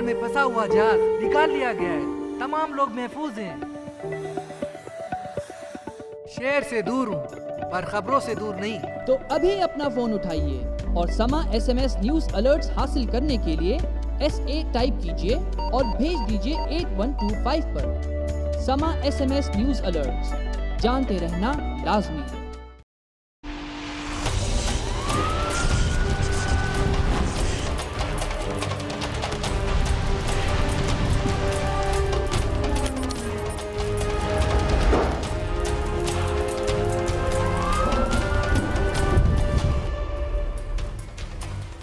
में फंसा हुआ जहाज निकाल लिया गया है। तमाम लोग महफूज हैं। शहर से दूर हूँ पर खबरों से दूर नहीं। तो अभी अपना फोन उठाइए और समा SMS न्यूज अलर्ट्स हासिल करने के लिए SA टाइप कीजिए और भेज दीजिए 8125 पर। समा SMS न्यूज अलर्ट्स, जानते रहना लाजमी है।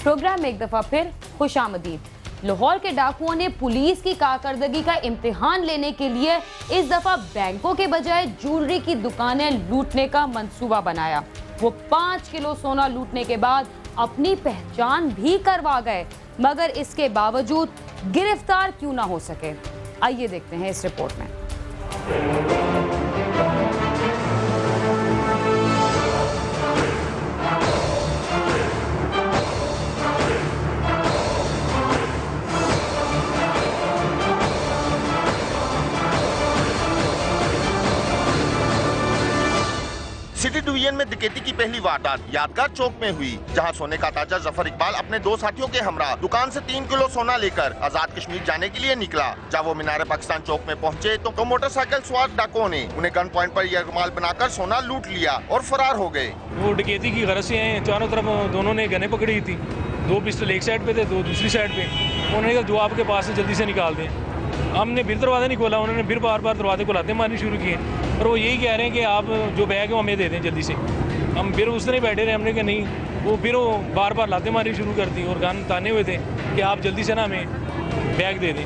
प्रोग्राम में एक दफा फिर खुशामदीद। लाहौर के डाकुओं ने पुलिस की कारकर्दगी का इम्तिहान लेने के लिए इस दफा बैंकों के बजाय ज्वेलरी की दुकानें लूटने का मंसूबा बनाया। वो 5 किलो सोना लूटने के बाद अपनी पहचान भी करवा गए, मगर इसके बावजूद गिरफ्तार क्यों ना हो सके। आइए देखते हैं इस रिपोर्ट में। सिटी डिवीजन में डकैती की पहली वारदात यादगार चौक में हुई, जहां सोने का ताजा जफर इकबाल अपने 2 साथियों के हमरा दुकान से 3 किलो सोना लेकर आजाद कश्मीर जाने के लिए निकला। जब वो मीनार पाकिस्तान चौक में पहुंचे तो मोटरसाइकिल सवार डाकुओं ने उन्हें गन पॉइंट पर यरगमाल बनाकर सोना लूट लिया और फरार हो गए। वो डकैती की गरज से आए, चारों तरफ दोनों ने गने पकड़ी थी। 2 पिस्टल एक साइड पे थे, 2 दूसरी साइड पे। उन्होंने कहा जो आपके पास है जल्दी से निकाल दें। हमने फिर दरवाज़ा नहीं खोला, उन्होंने फिर बार बार दरवाजे को लाते मारनी शुरू किए और वो यही कह रहे हैं कि आप जो बैग है वो हमें दे दें जल्दी से। हम फिर उस तरह बैठे रहे, हमने कहा नहीं। वो फिर वो बार बार लाते मारनी शुरू कर दी और गान ताने हुए थे कि आप जल्दी से ना हमें बैग दे दें।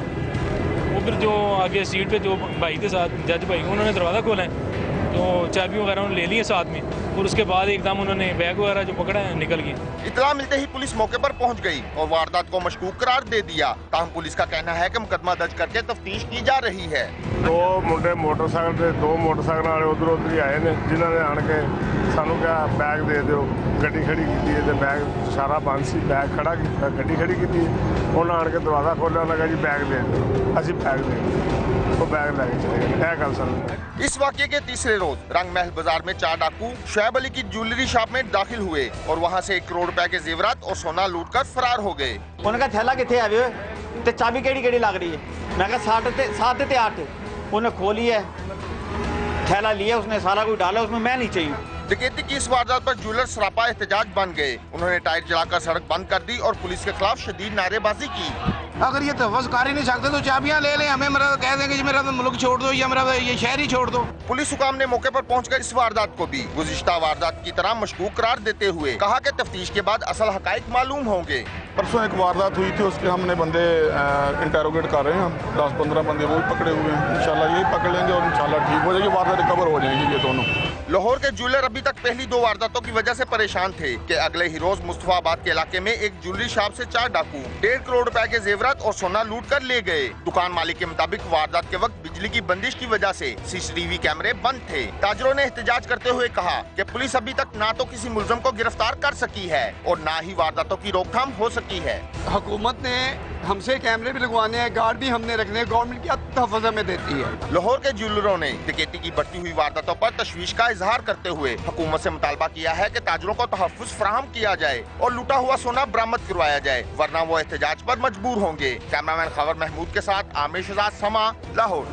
वो फिर जो आगे सीट पे जो भाई थे साथ, जज भाई, उन्होंने दरवाज़ा खोला है तो चाबी वगैरह उन्होंने ले ली है साथ में और उसके बाद एकदम उन्होंने बैग वगैरह जो पकड़ा है निकल गए। इतला मिलते ही पुलिस मौके पर पहुंच गई और वारदात को मशकूक करार दे दिया। ताहम पुलिस का कहना है कि मुकदमा दर्ज करके तफ्तीश की जा रही है। 2 मुंडे मोटरसाइकिल से 2 मोटरसाइकिल वाले उधर उधर ही आए ने, जिन्होंने आन के सानू क्या बैग दे दो। गड्डी खड़ी की बैग सारा बंद सी, बैग खड़ा किया, गड्डी खड़ी की उन्होंने आन के दरवाजा खोलिया, उन्होंने कहा जी बैग दे दो। असी बैग दे वो बैग लेके चले गए। गल सर इस वाक़ये के तीसरे रोज रंग महल बाजार में 4 डाकू शुएब अली की ज्वेलरी शॉप में दाखिल हुए और वहां से 1 करोड़ रुपए के जेवरात और सोना लूटकर फरार हो गए। उन्होंने कहा थैला किथे है ते चाबी केड़ी लग रही है। मैं कहा 7 ते 8। उन्हें खोली है, थैला लिया उसने, सारा कुछ डाला उसमें, मैं नहीं चाहिए। डकैती की इस वारदात पर ज्वेलर सरापा एहतजाज बन गए। उन्होंने टायर जलाकर सड़क बंद कर दी और पुलिस के खिलाफ शदीद नारेबाजी की। अगर ये तहफ़्फ़ुज़ कर ही नहीं सकते तो चाबियां ले लें, हमें मेरा कह देंगे मेरा तो मुल्क छोड़ दो या मेरा ये शहर ही छोड़ दो। पुलिस हुकाम ने मौके पर पहुंचकर इस वारदात को भी गुज़िश्ता वारदात की तरह मशकूक करार देते हुए कहा कि तफ्तीश के बाद असल हकाइक मालूम होंगे। परसों एक वारदात हुई थी, उसके हमने बंदे इंटेरोगेट कर रहे हैं। हम 10-15 बंदे वो भी पकड़े हुए हैं। इंशाल्लाह यही पकड़ लेंगे और इंशाल्लाह ठीक हो जाएगी, वारदात रिकवर हो जाएगी ये दोनों। लाहौर के ज्वेलर अभी तक पहली 2 वारदातों की वजह से परेशान थे कि अगले ही रोज मुस्तफाबाद के इलाके में एक ज्वेलरी शॉप से 4 डाकू 1.5 करोड़ रुपए के जेवरात और सोना लूट कर ले गए। दुकान मालिक के मुताबिक वारदात के वक्त बिजली की बंदिश की वजह से CCTV कैमरे बंद थे। ताजरों ने एहतजाज करते हुए कहा कि पुलिस अभी तक ना तो किसी मुलजम को गिरफ्तार कर सकी है और ना ही वारदातों की रोकथाम हो सकी है। हुकूमत ने हमसे कैमरे भी लगवाने हैं, गार्ड भी हमने रखने हैं, गवर्नमेंट क्या तहफ़्फ़ुज़ में देती है। लाहौर के ज्वेलरों ने डकैती की बढ़ती हुई वारदातों पर तशवीश का इजहार करते हुए हुकूमत से मुतालबा किया है कि ताजरों को तहफ़्फ़ुज़ फराहम किया जाए और लूटा हुआ सोना बरामद करवाया जाए, वरना वो एहतजाज पर मजबूर होंगे। कैमरामैन खबर महमूद के साथ आमिर शहजाद, समा, लाहौर।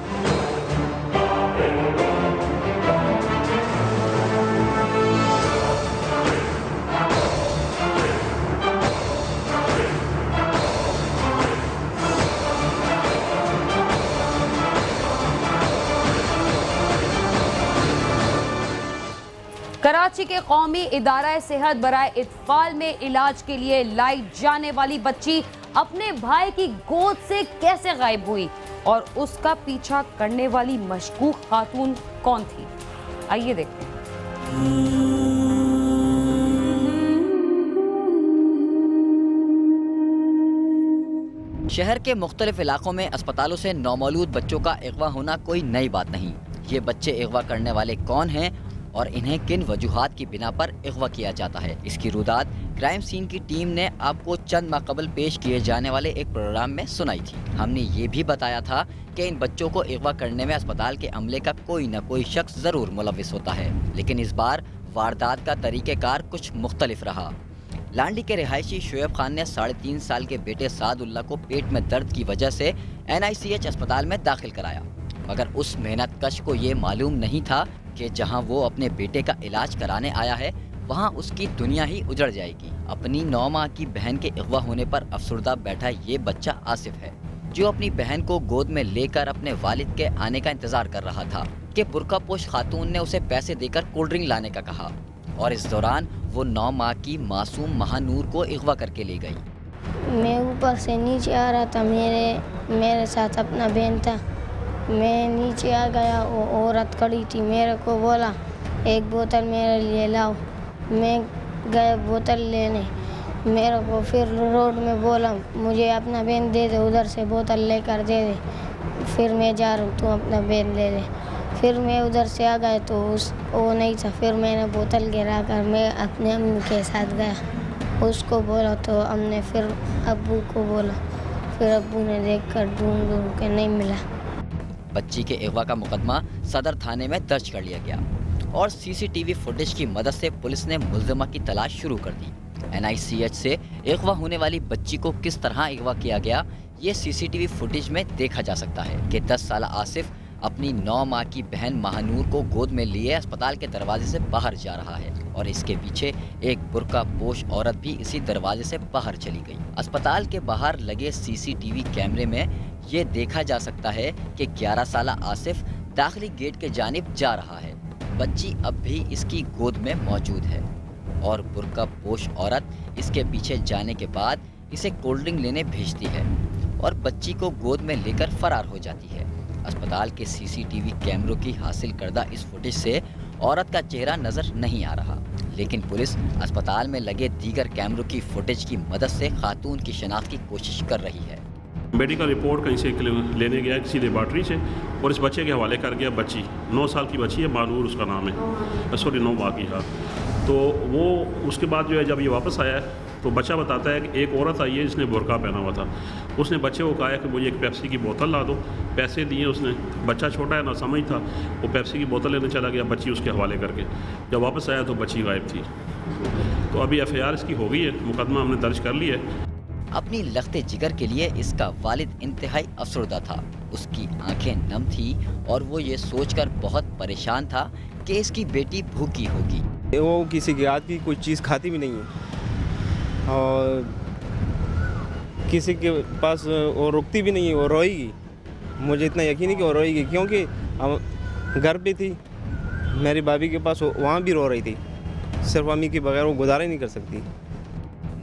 कराची के कौमी इदारा सेहत बराए इत्फाल में इलाज के लिए लाई जाने वाली बच्ची अपने भाई की गोद से कैसे गायब हुई और उसका पीछा करने वाली मशकूक खातून कौन थी, आइए देखते हैं। शहर के मुख्तलिफ इलाकों में अस्पतालों से नौमौलूद बच्चों का अगवा होना कोई नई बात नहीं। ये बच्चे अगवा करने वाले कौन हैं और इन्हें किन वजूहात की बिना पर अगवा किया जाता है। इसकी रुदात क्राइम सीन की टीम ने आपको चंद माह कबल पेश किए जाने वाले एक प्रोग्राम में सुनाई थी। हमने ये भी बताया था कि इन बच्चों को अगवा करने में अस्पताल के अमले का कोई न कोई शख्स जरूर मुलविस होता है, लेकिन इस बार वारदात का तरीक़ेकार कुछ मुख्तलिफ रहा। लांडी के रिहायशी शोएब खान ने 3.5 साल के बेटे सादुल्लाह को पेट में दर्द की वजह से NICH अस्पताल में दाखिल कराया, मगर उस मेहनत कश को ये मालूम नहीं था कि जहां वो अपने बेटे का इलाज कराने आया है वहां उसकी दुनिया ही उजड़ जाएगी। अपनी 9 माह की बहन के अगवा होने पर अफसुर्दा बैठा ये बच्चा आसिफ है, जो अपनी बहन को गोद में लेकर अपने वालिद के आने का इंतजार कर रहा था कि बुर्कापोश खातून ने उसे पैसे देकर कोल्ड ड्रिंक लाने का कहा और इस दौरान वो 9 माह की मासूम महानूर को अगवा करके ले गई। मैं ऊपर से नीचे आ रहा था, मेरे साथ अपना बहन था। मैं नीचे आ गया, वो औरत खड़ी थी, मेरे को बोला एक बोतल मेरे लिए लाओ। मैं गया बोतल लेने, मेरे को फिर रोड में बोला मुझे अपना बहन दे दे, उधर से बोतल लेकर दे दे। फिर मैं जा रहा हूँ, तू अपना बहन ले ले। फिर मैं उधर से आ गया तो वो नहीं था। फिर मैंने बोतल गिरा कर मैं अपने अम्मी के साथ गया, उसको बोला तो हमने फिर अब्बू को बोला, फिर अब्बू ने देखकर ढूंढ के नहीं मिला। बच्ची के अगवा का मुकदमा सदर थाने में दर्ज कर लिया गया और CCTV फुटेज की मदद से पुलिस ने मुल्जिमा की तलाश शुरू कर दी। NICH से अगवा होने वाली बच्ची को किस तरह अगवा किया गया ये CCTV फुटेज में देखा जा सकता है कि 10 साल आसिफ अपनी 9 माह की बहन महानूर को गोद में लिए अस्पताल के दरवाजे से बाहर जा रहा है और इसके पीछे एक बुर्का पोश औरत भी इसी दरवाजे से बाहर चली गई। अस्पताल के बाहर लगे CCTV कैमरे में ये देखा जा सकता है कि 11 साल आसिफ दाखिली गेट के जानिब जा रहा है। बच्ची अब भी इसकी गोद में मौजूद है और बुर्का पोश औरत इसके पीछे जाने के बाद इसे कोल्ड ड्रिंक लेने भेजती है और बच्ची को गोद में लेकर फरार हो जाती है। अस्पताल के CCTV कैमरों की हासिल करदा इस फुटेज से औरत का चेहरा नजर नहीं आ रहा, लेकिन पुलिस अस्पताल में लगे दीगर कैमरों की फुटेज की मदद से खातून की शनाख्त की कोशिश कर रही है। मेडिकल रिपोर्ट कहीं से लेने गया किसी लेबॉर्ट्री से और इस बच्चे के हवाले कर गया। बच्ची 9 साल की बच्ची है, मानूर उसका नाम है, सॉरी 9 माह की। हाँ, तो वो उसके बाद जो है जब ये वापस आया है तो बच्चा बताता है कि एक औरत आई है जिसने बुर्का पहना हुआ था। उसने बच्चे को कहा है कि मुझे एक पेप्सी की बोतल ला दो। पैसे दिए उसने, बच्चा छोटा है ना समझ था, वो पेप्सी की बोतल लेने चला गया, बच्ची उसके हवाले करके। जब वापस आया तो बच्ची गायब थी। तो अभी FIR इसकी हो गई है, मुकदमा हमने दर्ज कर लिया है। अपनी लख्ते जिगर के लिए इसका वालिद इंतहाई अफसरदा था। उसकी आंखें नम थी और वो ये सोचकर बहुत परेशान था कि इसकी बेटी भूखी होगी। वो किसी के हाथ की कोई चीज़ खाती भी नहीं है और किसी के पास वो रुकती भी नहीं है, वो रोएगी। मुझे इतना यकीन है कि वो रोएगी, क्योंकि घर पे थी मेरी भाभी के पास, वहाँ भी रो रही थी। सिर्फ अम्मी के बगैर वो गुजारा ही नहीं कर सकती।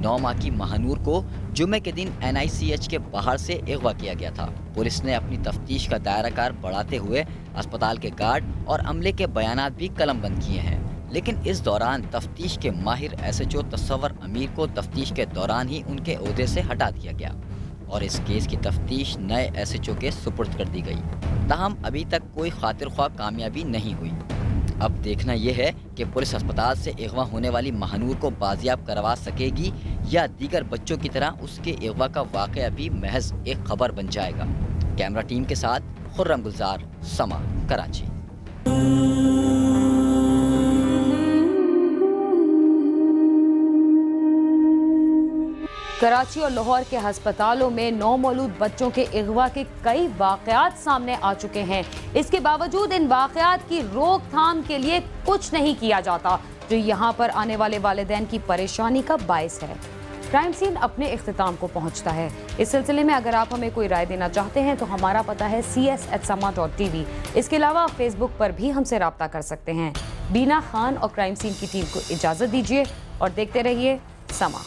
9 माह की महानूर को जुम्मे के दिन NICH के बाहर से अगवा किया गया था। पुलिस ने अपनी तफ्तीश का दायराकार बढ़ाते हुए अस्पताल के गार्ड और अमले के बयानात भी कलमबंद किए हैं, लेकिन इस दौरान तफ्तीश के माहिर SHO तस्वर अमीर को तफ्तीश के दौरान ही उनके ओहदे से हटा दिया गया और इस केस की तफ्तीश नए SHO के सुपुर्द कर दी गई। ताहम अभी तक कोई खातिर ख्वाह कामयाबी नहीं हुई। अब देखना यह है कि पुलिस अस्पताल से अगवा होने वाली महानूर को बाजियाब करवा सकेगी या दीगर बच्चों की तरह उसके अगवा का वाक़या भी महज एक खबर बन जाएगा। कैमरा टीम के साथ खुर्रम गुलजार, समा, कराची। कराची और लाहौर के अस्पतालों में नौमौलूद बच्चों के अगवा के कई वाक़यात सामने आ चुके हैं। इसके बावजूद इन वाक़यात की रोकथाम के लिए कुछ नहीं किया जाता, जो यहाँ पर आने वाले वालिदैन की परेशानी का बायस है। क्राइम सीन अपने इख्तिताम को पहुँचता है। इस सिलसिले में अगर आप हमें कोई राय देना चाहते हैं तो हमारा पता है cs@sama.tv। इसके अलावा फेसबुक पर भी हमसे रब्ता कर सकते हैं। बीना खान और क्राइम सीन की टीम को इजाज़त दीजिए और देखते रहिए समा।